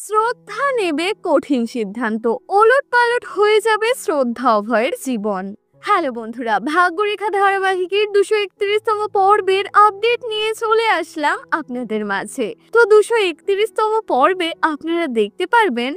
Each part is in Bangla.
শ্রদ্ধা নেবে কঠিন সিদ্ধান্ত, ওলটপালট হয়ে যাবে শ্রদ্ধা অভয়ের জীবন। হ্যালো বন্ধুরা, ভাগ্যরেখা ধারাবাহিকের 231তম পর্বের আপডেট নিয়ে চলে আসলাম আপনাদের মাঝে। তো 231তম পর্বে আপনারা দেখতে পারবেন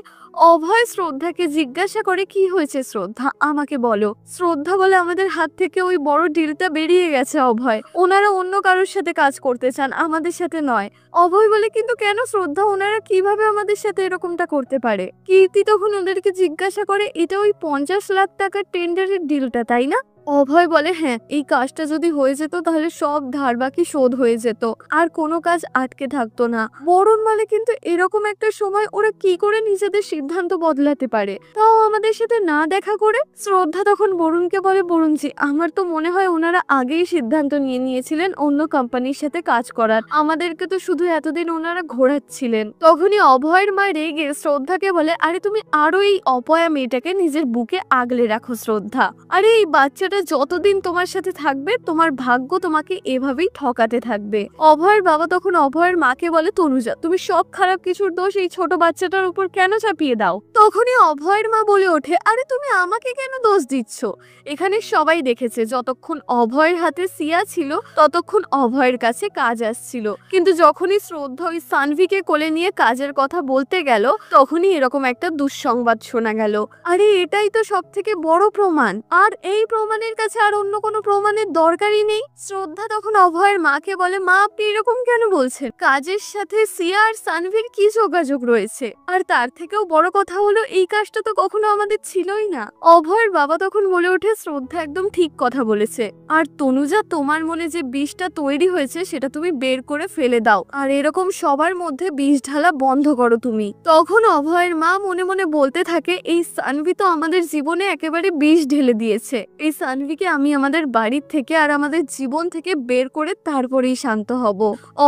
অভয় শ্রদ্ধাকে জিজ্ঞাসা করে, কি হয়েছে শ্রদ্ধা, আমাকে বলো। শ্রদ্ধা বলে, আমাদের হাত থেকে ওই বড় ডিলটা বেরিয়ে গেছে অভয়, ওনারা অন্য কারোর সাথে কাজ করতে চান, আমাদের সাথে নয়। অভয় বলে, কিন্তু কেন শ্রদ্ধা, ওনারা কিভাবে আমাদের সাথে এরকমটা করতে পারে? কীর্তি তখন ওদেরকে জিজ্ঞাসা করে, এটা ওই 50 লাখ টাকার টেন্ডারের ডিলটা, তাই না? অভয় বলে, হ্যাঁ, এই কাজটা যদি হয়ে যেত তাহলে সব ধার বাকি শোধ হয়ে যেত, আর কোনো কাজ আটকে থাকতো না। বরুণ বলে, কিন্তু এরকম একটা সময় ওরা কি করে নিজেদের সিদ্ধান্ত বদলাতে পারে, তাও আমাদের সাথে না দেখা করে? শ্রদ্ধা তখন বরুণকে বলে, বরুণজি, আমার তো মনে হয় ওনারা আগেই সিদ্ধান্ত নিয়ে নিয়েছিলেন অন্য কোম্পানির সাথে কাজ করার, আমাদেরকে তো শুধু এতদিন ওনারা ঘোরাচ্ছিলেন। তখনই অভয়ের মা রেগে শ্রদ্ধাকে বলে, আরে তুমি আরো এই অপয়া মেয়েটাকে নিজের বুকে আগলে রাখো শ্রদ্ধা, আরে এই বাচ্চা যতদিন তোমার সাথে থাকবে তোমার ভাগ্য তোমাকে এভাবেই ঠকাতে থাকবে। অভয়ের বাবা তখন অভয়ের মাকে বলে, তনুজা, তুমি সব খারাপ কিছুর দোষ এই ছোট বাচ্চাটার উপর কেন চাপিয়ে দাও? তখনই অভয়ের মা বলে ওঠে, আরে তুমি আমাকে কেন দোষ দিচ্ছ? এখানে সবাই দেখেছে যতক্ষণ অভয়ের হাতে সিয়া ছিল ততক্ষণ অভয়ের কাছে কাজ আসছিল, কিন্তু যখনই শ্রদ্ধা ওই সানভিকে কোলে নিয়ে কাজের কথা বলতে গেল তখনই এরকম একটা দুঃসংবাদ শোনা গেল। আরে এটাই তো সব থেকে বড় প্রমাণ, আর এই প্রমাণের কাছে আর অন্য কোনো প্রমাণের দরকারই নেই। শ্রদ্ধা তখন অভয়ের মাকে বলে, মা, আপনি এরকম কেন বলছেন? কাজের সাথে সিয়া আর সানভির কি যোগাযোগ রয়েছে? আর তার থেকেও বড় কথা হলো, এই কাজটা তো কখনো আমাদের ছিলই না। অভয়ের বাবা তখন বলে ওঠে, শ্রদ্ধা একদম ঠিক কথা বলেছে, আর তনুজা, তোমার মনে যে বিষটা তৈরি হয়েছে সেটা তুমি বের করে ফেলে দাও, আর এরকম সবার মধ্যে বিষ ঢালা বন্ধ করো তুমি। তখন অভয়ের মা মনে মনে বলতে থাকে, এই সানভি তো আমাদের জীবনে একেবারে বিষ ঢেলে দিয়েছে, এই সানভিকে আমি আমাদের বাড়ির থেকে আর আমাদের জীবন থেকে বের করে তারপরেই শান্ত হব।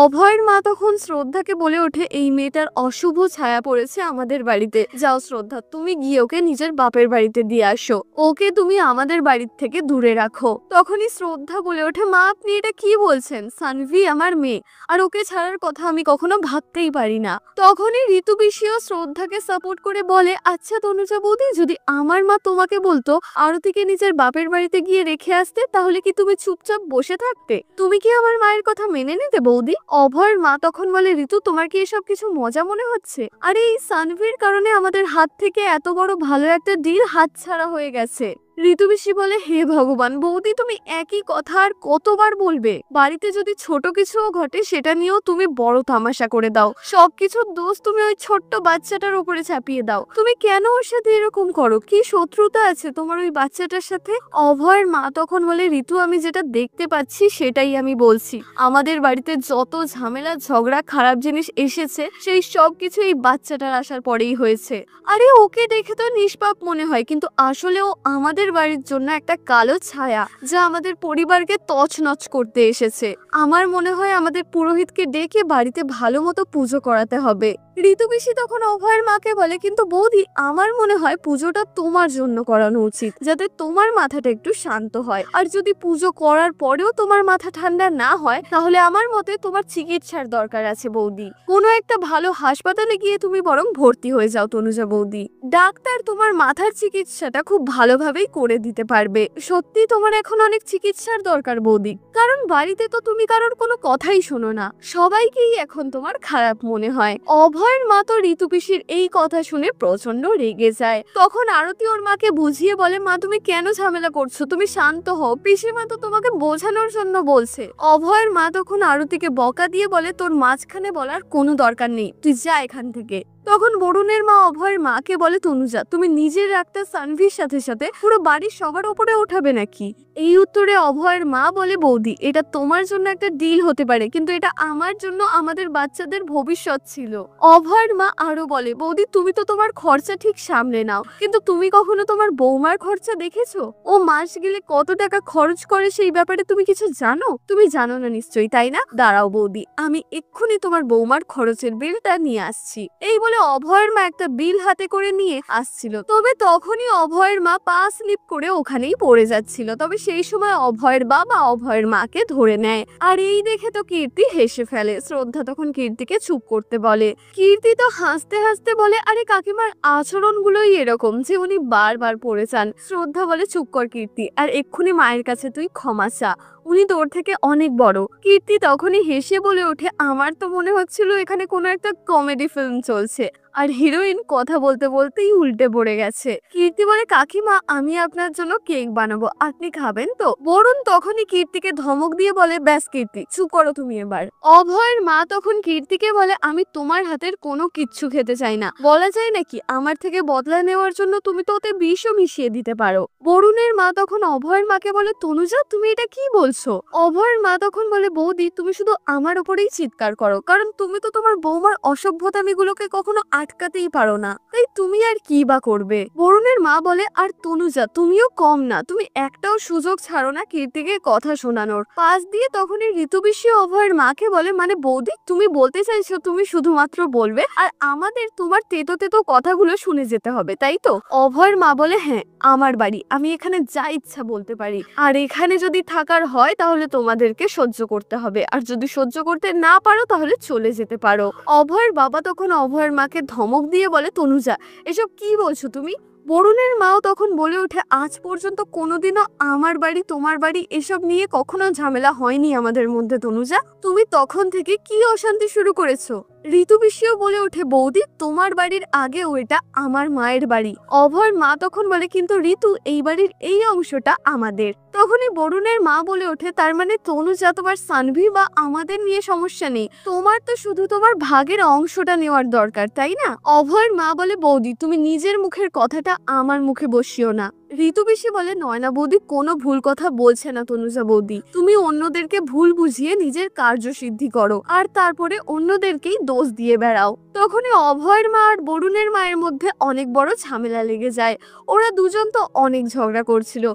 অভয়ের মা তখন শ্রদ্ধাকে বলে ওঠে, এই মেয়েটার অশুভ ছায়া পড়েছে আমাদের বাড়িতে, যাও শ্রদ্ধা, তুমি গিয়ে ওকে নিজের বাপের বাড়িতে দিয়ে আসো, ওকে তুমি আমাদের বাড়ির থেকে দূরে রাখো। তখনই শ্রদ্ধা বলে ওঠে, মা, আপনি এটা কি বলছেন? সানভি আমার মেয়ে, আর ওকে ছাড়ার কথা আমি কখনো ভাবতেই পারি না। তখনই ঋতু পিসিও শ্রদ্ধাকে সাপোর্ট করে বলে, আচ্ছা তনুজা বৌদি, যদি আমার মা তোমাকে বলতো আরতিকে নিজের বাপের বাড়িতে গিয়ে রেখে আসতে, তাহলে কি তুমি চুপচাপ বসে থাকতে? তুমি কি আমার মায়ের কথা মেনে নিতে বৌদি? অভয়ের মা তখন বলে, ঋতু, তোমার কি এসব কিছু মজা মনে হচ্ছে? আরে এই সানভির কারণে আমাদের হাত থেকে এত বড় ভালো একটা ডিল হাতছাড়া হয়ে গেছে। ঋতু পিসি বলে, হে ভগবান, বৌদি তুমি একই কথা আর কতবার বলবে? বাড়িতে যদি ছোট কিছুও ঘটে সেটা নিয়েও তুমি বড় তামাশা করে দাও, সবকিছুর দোষ তুমি ওই ছোট্ট বাচ্চাটার উপরে চাপিয়ে দাও। তুমি কেন ওর সাথে এরকম করো? কি শত্রুতা আছে তোমার ওই বাচ্চাটার সাথে? অভয়ের মা তখন বলে, ঋতু, আমি যেটা দেখতে পাচ্ছি সেটাই আমি বলছি, আমাদের বাড়িতে যত ঝামেলা ঝগড়া খারাপ জিনিস এসেছে সেই সব কিছু এই বাচ্চাটার আসার পরেই হয়েছে। আরে ওকে দেখে তো নিষ্পাপ মনে হয়, কিন্তু আসলে ও আমাদের বাড়ির জন্য একটা কালো ছায়া, যা আমাদের পরিবারকে তছনছ করতে এসেছে। আমার মনে হয় আমাদের পুরোহিতকে ডেকে বাড়িতে ভালো মতো পুজো করাতে হবে। ঋতু পিসি তখন অভয়ের মাকে বলে, কিন্তু বৌদি, আমার মনে হয় পুজোটা তোমার জন্য করানো উচিত, যাতে তোমার মাথাটা একটু শান্ত হয়, আর যদি পুজো করার পরেও তোমার মাথা ঠান্ডা না হয় তাহলে আমার মতে তোমার চিকিৎসার দরকার আছে বৌদি। কোনো একটা ভালো হাসপাতালে গিয়ে তুমি বরং ভর্তি হয়ে যাও তনুজা বৌদি, ডাক্তার তোমার মাথার চিকিৎসাটা খুব ভালোভাবেই করে দিতে পারবে। সত্যি তোমার এখন অনেক চিকিৎসার দরকার বৌদি, কারণ বাড়িতে তো তুমি কারোর কোনো কথাই শোনো না, সবাইকেই এখন তোমার খারাপ মনে হয়। অভয়ের মা তো ঋতু পিসির এই কথা শুনে প্রচন্ড রেগে যায়। তখন আরতি ওর মাকে বুঝিয়ে বলে, মা, তুমি কেন ঝামেলা করছো? তুমি শান্ত হও, পিসিমা তো তোমাকে বোঝানোর জন্য বলছে। অভয়ের মা তখন আরতিকে বকা দিয়ে বলে, তোর মাঝখানে বলার কোনো দরকার নেই, তুই যা এখান থেকে। তখন বরুণের মা অভয়ের মাকে বলে, তনুজা, তুমি নিজের রাগটা সানভির সাথে সাথে পুরো বাড়ির সবার উপরে উঠাবে নাকি? এই উত্তরে অভয়ের মা বলে, বৌদি, এটা তোমার জন্য একটা ডিল হতে পারে, কিন্তু এটা আমার জন্য আমাদের বাচ্চাদের ভবিষ্যৎ ছিল। অভয়ের মা আরো বলে, বৌদি, তুমি তো তোমার খরচা ঠিক সামলে নাও, কিন্তু তুমি কখনো তোমার বৌমার খরচা দেখেছো? ও মাস গেলে কত টাকা খরচ করে সেই ব্যাপারে তুমি কিছু জানো? তুমি জানো না নিশ্চয়ই, তাই না? দাঁড়াও বৌদি, আমি এক্ষুনি তোমার বৌমার খরচের বিলটা নিয়ে আসছি। এই বলে বলে অভয়ের মা একটা বিল হাতে করে নিয়ে আসছিল। তবে তখনই অভয়ের মা পা স্লিপ করে ওখানেই পড়ে যাচ্ছিল। তবে সেই সময় অভয়ের বাবা অভয়ের মাকে ধরে নেয়। আর এই দেখে তো কীর্তি হেসে ফেলে। শ্রদ্ধা তখন কীর্তিকে চুপ করতে বলে। কীর্তি তো হাসতে হাসতে বলে, আরে কাকিমার আচরণগুলোই এরকম যে উনি বারবার পড়ে যান। শ্রদ্ধা বলে, চুপ কর কীর্তি, আর এক্ষুনি মায়ের কাছে তুই ক্ষমা চা, উনি তোর থেকে অনেক বড়। কীর্তি তখনই হেসে বলে ওঠে, আমার তো মনে হচ্ছিল এখানে কোনো একটা কমেডি ফিল্ম চলছে আর হিরোইন কথা বলতে বলতেই উল্টে পড়ে গেছে। কীর্তি বলে, কাকিমা আমি আপনার জন্য কেক বানাবো, আপনি খাবেন তো? বরুণ তখনই কীর্তিকে ধমক দিয়ে বলে, ব্যাস কীর্তি চুপ করো তুমি এবার। অভয়ের মা তখন কীর্তিকে বলে, আমি তোমার হাতের কোনো কিচ্ছু খেতে চাই না। বলা যায় নাকি আমার থেকে বদলা নেওয়ার জন্য তুমি তো ওতে বিষও মিশিয়ে দিতে পারো। বরুণের মা তখন অভয়ের মাকে বলে, তনুজা তুমি এটা কি বলছো? অভয়ের মা তখন বলে, বৌদি তুমি শুধু আমার উপরেই চিৎকার করো, কারণ তুমি তো তোমার বৌমার অসভ্যতামিগুলোকে কখনো আটকাতেই পারো না, তাই তুমি আর কি বা করবে। বরুণের মা বলে, আর তনুজা তুমিও কম না, তুমি একটাও সুযোগ ছাড়ো না কীর্তিকে কথা শোনানোর। পাশ দিয়ে তখনই ঋতুবিষী অভয়ের মাকে বলে, মানে বৌদি তুমি বলতে চাইছো তুমি শুধুমাত্র বলবে আর আমাদের তোমার তেতো তেতো কথাগুলো শুনে যেতে হবে, তাই তো? অভয়ের মা বলে, হ্যাঁ আমার বাড়ি, আমি এখানে যা ইচ্ছা বলতে পারি, আর এখানে যদি থাকার হয় তাহলে তোমাদেরকে সহ্য করতে হবে, আর যদি সহ্য করতে না পারো তাহলে চলে যেতে পারো। অভয়ের বাবা তখন অভয়ের মাকে ধমক দিয়ে বলে, তনুজা এসব কি বলছো তুমি? বরুণের মাও তখন বলে ওঠে, আজ পর্যন্ত কোনোদিনও আমার বাড়ি তোমার বাড়ি এসব নিয়ে কখনো ঝামেলা হয়নি আমাদের মধ্যে তনুজা, তুমি তখন থেকে কি অশান্তি শুরু করেছো? ঋতুবিষীও বলে ওঠে, বৌদি তোমার বাড়ির আগেও এটা আমার মায়ের বাড়ি। অভয়ের মা তখন বলে, কিন্তু ঋতু এই বাড়ির এই অংশটা আমাদের। তখনই বরুণের মা বলে ওঠে, তার মানে তনুজা তোমার সানভি বা আমাদের নিয়ে সমস্যা নেই, তোমার তো শুধু তোমার ভাগের অংশটা নেওয়ার দরকার, তাই না? অভয়ের মা বলে, বৌদি তুমি নিজের মুখের কথাটা আমার মুখে বসিও না। ঋতুবিষী বলে, নয়না বৌদি কোনো ভুল কথা বলছে না তনুজা বৌদি, তুমি অন্যদেরকে ভুল বুঝিয়ে নিজের কার্যসিদ্ধি করো আর তারপরে অন্যদেরকেই দোষ দিয়ে বেড়াও। তখনই অভয়ের মা আর বরুণের মায়ের মধ্যে অনেক বড় ঝামেলা লেগে যায়। ওরা দুজন তো অনেক ঝগড়া করছিল,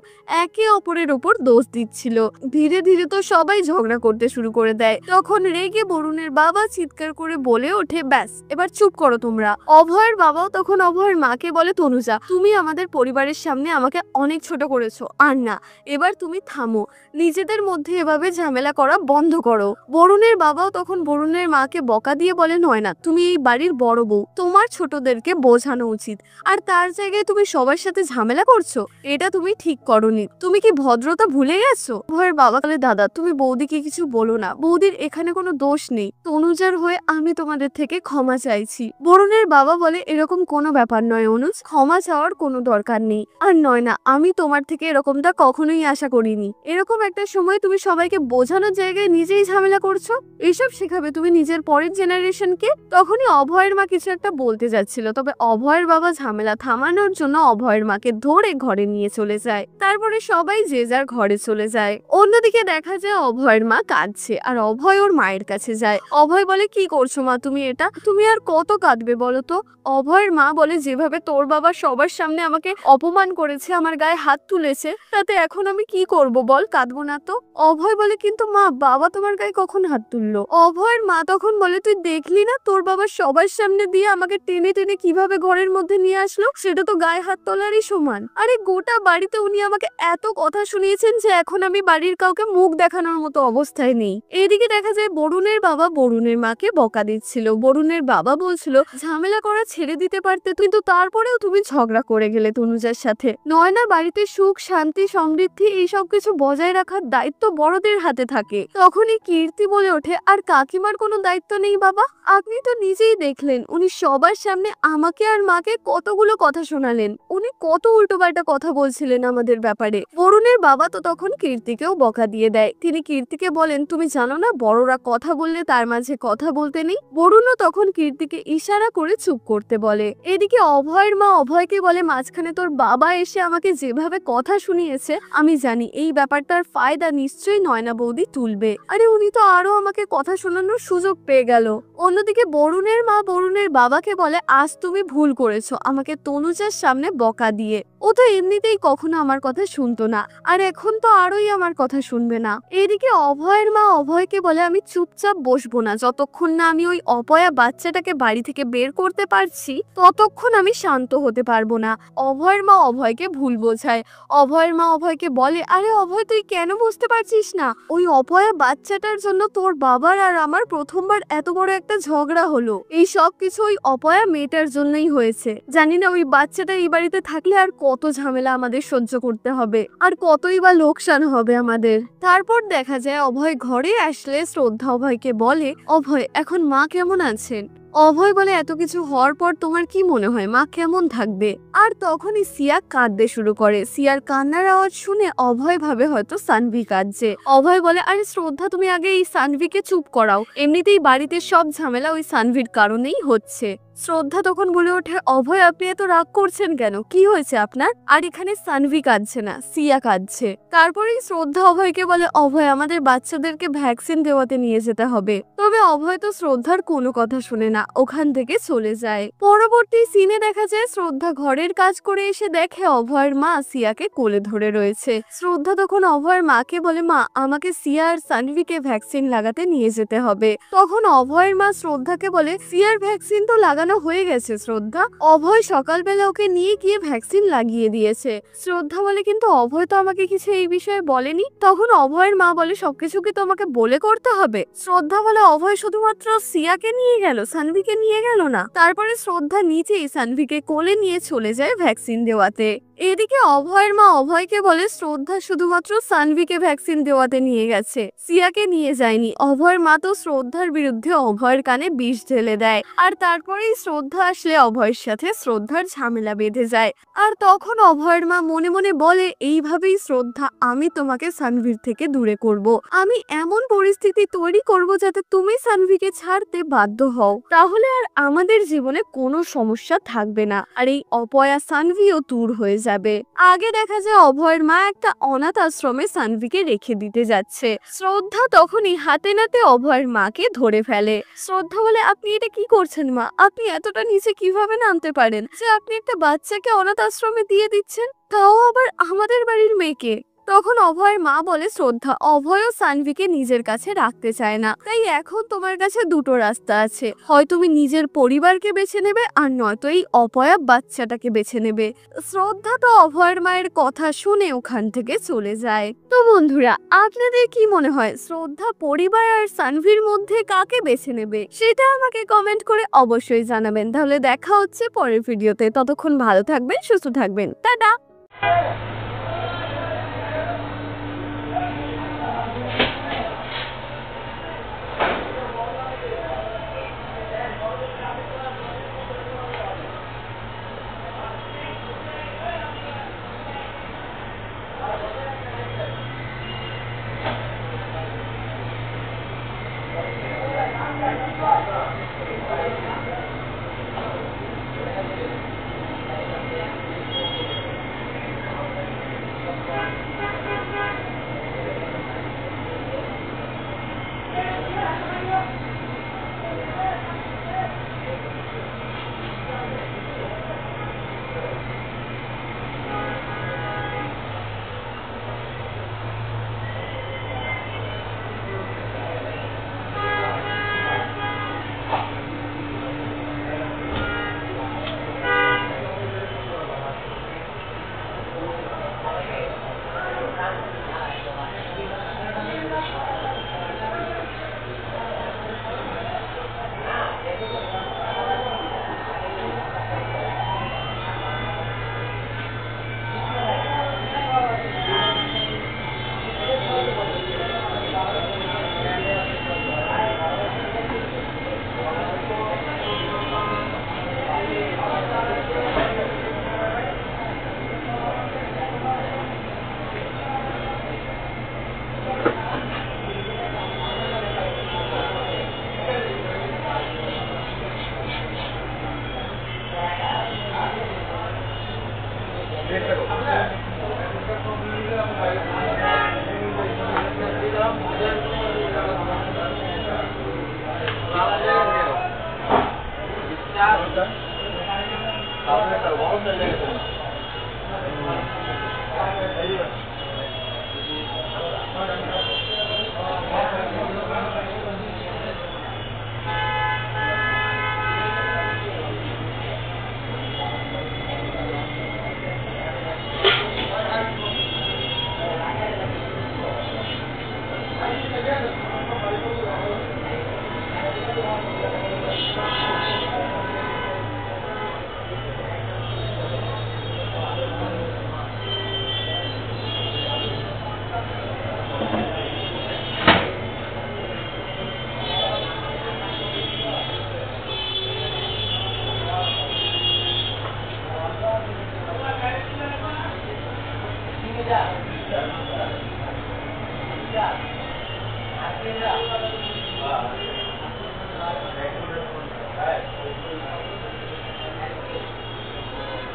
একে অপরের উপর দোষ দিচ্ছিল। ধীরে ধীরে তো সবাই ঝগড়া করতে শুরু করে দেয়। তখন রেগে বরুণের বাবা চিৎকার করে বলে ওঠে, ব্যাস এবার চুপ করো তোমরা। অভয়ের বাবাও তখন অভয়ের মাকে বলে, তনুজা তুমি আমাদের পরিবারের সামনে আমাকে অনেক ছোট করেছো, আর না এবার তুমি থামো, নিজেদের মধ্যে এভাবে ঝামেলা করা বন্ধ করো। বরুণের বাবাও তখন বরুণের মাকে বকা দিয়ে বলে, নয়না তুমি এই বাড়ির বড় বউ, তোমার ছোটদেরকে বোঝানো উচিত, আর তার জায়গায় তুমি সবার সাথে ঝামেলা করছো, এটা তুমি ঠিক করনি, তুমি কি ভদ্রতা ভুলে গেছো? অভয়ের বাবা বলে, দাদা তুমি বৌদিকে কিছু বলো না, বৌদির এখানে কোনো দোষ নেই, তনুজার হয়ে আমি তোমাদের থেকে ক্ষমা চাইছি। বরুণের বাবা বলে, এরকম কোনো ব্যাপার নয় অনুজ, ক্ষমা চাওয়ার কোনো দরকার নেই, আর নয় না আমি তোমার থেকে এরকমটা কখনোই আশা করিনি, এরকম একটা সময় তুমি সবাইকে বোঝানোর জায়গায় নিজেই ঝামেলা করছো, এসব শেখাবে তুমি নিজের পরের জেনারেশনকে? তখনই অভয়ের মা কিছু একটা বলতে যাচ্ছিল, তবে অভয়ের বাবা ঝামেলা থামানোর জন্য অভয়ের মাকে ধরে ঘরে নিয়ে চলে যায়। তারপরে সবাই যে যার ঘরে চলে যায়। অন্যদিকে দেখা যায় অভয়ের মা কাঁদছে আর অভয় ওর মায়ের কাছে যায়। অভয় বলে, কি করছো মা তুমি এটা, তুমি আর কত কাঁদবে বলো তো? অভয়ের মা বলে, যেভাবে তোর বাবা সবার সামনে আমাকে অপমান করেছে, আমার গায়ে হাত তুলেছে, তাতে এখন আমি কি করব বল, কাঁদবো না তো? অভয় বলে, কিন্তু মা বাবা তোমার গায়ে কখন হাত তুললো? অভয়ের মা তখন বলে, তুই দেখলি না তোর বাবা সবার সামনে দিয়ে আমাকে টেনে টেনে কিভাবে ঘরের মধ্যে নিয়ে আসলো, সেটা তো গায়ে হাত তোলারই সমান। আরে গোটা বাড়িতে উনি আমাকে এত কথা শুনিয়েছেন যে এখন আমি বাড়ির কাউকে মুখ দেখানোর মতো অবস্থায় নেই। এদিকে দেখা যায় বরুণের বাবা বরুণের মাকে বকা দিচ্ছিল। বরুণের বাবা বলছিল, ঝামেলা করা ছেড়ে দিতে পারতে, কিন্তু তারপরেও তুমি ঝগড়া করে গেলে তনুজার সাথে। নয়না বাড়িতে সুখ শান্তি সমৃদ্ধি এই সব কিছু বজায় রাখার দায়িত্ব বড়দের হাতে থাকে। তখনই কীর্তি বলে ওঠে, আর কাকিমার কোনো দায়িত্ব নেই বাবা? আপনি তো নিজেই দেখলেন উনি সবার সামনে আমাকে আর মাকে কতগুলো কথা শোনালেন, উনি কত উল্টোপাল্টা কথা বলছিলেন আমাদের ব্যাপারে। বরুণের বাবা তো তখন কীর্তিকেও বকা দিয়ে দেয়। তিনি কীর্তিকে বলেন, তুমি জানো না বড়রা কথা বললে তার মাঝে কথা বলতে নেই? বরুণও তখন কীর্তিকে ইশারা করে চুপ করতে বলে। এদিকে অভয়ের মা অভয়কে বলে, মাঝখানে তোর বাবা এসে আমাকে যেভাবে কথা শুনিয়েছে, আমি জানি এই ব্যাপারটার ফায়দা নিশ্চয়ই নয়না বৌদি তুলবে। আরে উনি তো আরো আমাকে কথা শোনানোর সুযোগ পেয়ে গেল। অন্যদিকে বরুণের মা বরুণের বাবাকে বলে আজ তুমি ভুল করেছো আমাকে তনুজার সামনে বকা দিয়ে। ও তো এমনিতেই কখনো আমার কথা শুনতো না, আর এখন তো আরোই আমার কথা শুনবে না। এদিকে অভয়ের মা অভয়কে বলে আমি চুপচাপ বসবো না, যতক্ষণ না আমি ওই অপয়া বাচ্চাটাকে বাড়ি থেকে বের করতে পারছি ততক্ষণ আমি শান্ত হতে পারবো না। অভয়ের মা অভয়কে ভুল বোঝায়। অভয়ের মা অভয়কে বলে আরে অভয় তুই কেন বুঝতে পারছিস না, ওই অপয়া বাচ্চাটার জন্য তোর বাবার আর আমার প্রথমবার এত বড় একটা ঝগড়া হলো। এই সব কিছু ওই অপয়া মেয়েটার জন্যই হয়েছে। জানি না ওই বাচ্চাটা এই বাড়িতে থাকলে আর কত ঝামেলা আমাদের সহ্য করতে হবে, আর কতই বা লোকসান হবে আমাদের। তারপর দেখা যায় অভয় ঘরে আসলে শ্রদ্ধা অভয়কে বলে অভয় এখন মা কেমন আছেন। অভয় বলে এত কিছু হওয়ার পর তোমার কি মনে হয় মা কেমন থাকবে। আর তখনই সিয়া কাঁদতে শুরু করে। সিয়ার কান্নার আওয়াজ শুনে অভয় ভাবে হয়তো সানভি কাঁদছে। অভয় বলে আরে শ্রদ্ধা তুমি আগে এই সানভিকে চুপ করাও, এমনিতেই বাড়িতে সব ঝামেলা ওই সানভির কারণেই হচ্ছে। শ্রদ্ধা তখন বলে ওঠে অভয় আপনি এত রাগ করছেন কেন, কি হয়েছে আপনার। আর এখানে সানভি কাঁদছে না, সিয়া কাঁদছে। তারপরেই শ্রদ্ধা অভয়কে বলে অভয় আমাদের বাচ্চাদেরকে ভ্যাকসিন দেওয়াতে নিয়ে যেতে হবে। তবে অভয় তো শ্রদ্ধার কোনো কথা শুনে না, ওখান থেকে চলে যায়। পরবর্তী সিনে দেখা যায় শ্রদ্ধা ঘরের কাজ করে এসে দেখে অভয়ের মা সিয়াকে কোলে ধরে রয়েছে। শ্রদ্ধা তখন অভয়ের মাকে বলে মা আমাকে সিয়া আর সানভিকে ভ্যাকসিন লাগাতে নিয়ে যেতে হবে। তখন অভয়ের মা শ্রদ্ধাকে বলে সিয়ার ভ্যাকসিন তো লাগানো হয়ে গেছে শ্রদ্ধা, অভয় সকালবেলা ওকে নিয়ে গিয়ে ভ্যাকসিন লাগিয়ে দিয়েছে। শ্রদ্ধা বলে কিন্তু অভয় তো আমাকে কিছু এই বিষয়ে বলেনি। তখন অভয়ের মা বলে সবকিছু কি তোমাকে বলে করতে হবে। শ্রদ্ধা বলে অভয় শুধুমাত্র সিয়াকে নিয়ে গেল, সানভিকে নিয়ে গেল না। তারপরে শ্রদ্ধা নিচেই সানভিকে কোলে নিয়ে চলে যায় ভ্যাকসিন দেওয়াতে। এদিকে অভয়ের মা অভয়কে বলে শ্রদ্ধা শুধুমাত্র সানভিকে ভ্যাকসিন দেওয়াতে নিয়ে গেছে, সিয়াকে নিয়ে যায়নি। অভয়ের মা তো শ্রদ্ধার বিরুদ্ধে অভয়ের কানে বিষ ঢেলে দেয়। আর তারপরেই শ্রদ্ধা আসলে অভয়ের সাথে শ্রদ্ধার ঝামেলা বেঁধে যায়। আর তখন অভয়ের মা মনে মনে বলে এইভাবেই শ্রদ্ধা আমি তোমাকে সানভির থেকে দূরে করব, আমি এমন পরিস্থিতি তৈরি করব যাতে তুমি সানভিকে ছাড়তে বাধ্য হও, তাহলে আর আমাদের জীবনে কোনো সমস্যা থাকবে না, আর এই অপয়া সানভিও দূর হয়ে যাবে। আগে দেখা যায় অভয়ের মা একটা অনাথ আশ্রমে সানভিকে রেখে দিতে যাচ্ছে। শ্রদ্ধা তখনই হাতে নাতে অভয়ের মাকে ধরে ফেলে। শ্রদ্ধা বলে আপনি এটা কি করছেন মা, আপনি এতটা নিচে কিভাবে নামতে পারেন যে আপনি একটা বাচ্চাকে অনাথ আশ্রমে দিয়ে দিচ্ছেন, তাও আবার আমাদের বাড়ির মেয়েকে। তখন অভয়ের মা বলে শ্রদ্ধা অভয় ও সানভিকে নিজের কাছে রাখতে চায় না, তাই এখন তোমার কাছে দুটো রাস্তা আছে, হয় তুমি নিজের পরিবারকে বেছে নেবে আর নয়তো এই অপয়া বাচ্চাটাকে বেছে নেবে। শ্রদ্ধা তো অভয়ের মায়ের কথা শুনে ওখান থেকে চলে যায়। তো বন্ধুরা আপনাদের কি মনে হয় শ্রদ্ধা পরিবার আর সানভির মধ্যে কাকে বেছে নেবে সেটা আমাকে কমেন্ট করে অবশ্যই জানাবেন। তাহলে দেখা হচ্ছে পরের ভিডিওতে, ততক্ষণ ভালো থাকবেন সুস্থ থাকবেন, টাটা।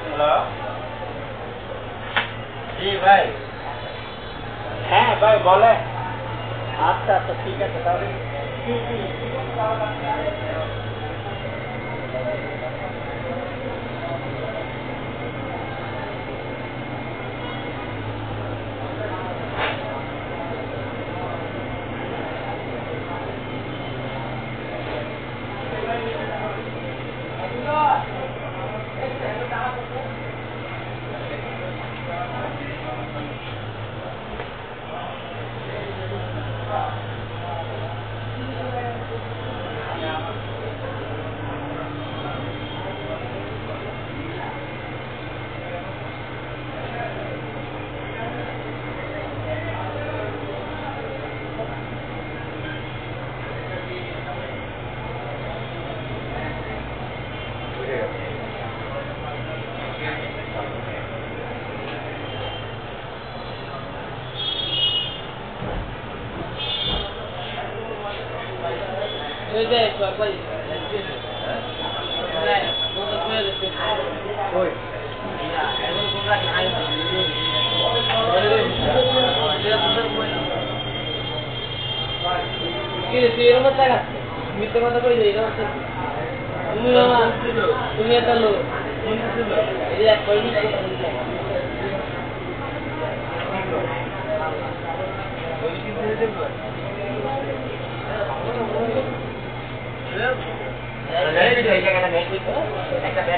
হ্যালো, জি ভাই। হ্যাঁ ভাই বলে। আচ্ছা আচ্ছা ঠিক আছে তাহলে। তুমি একটা লোক এই এক একটা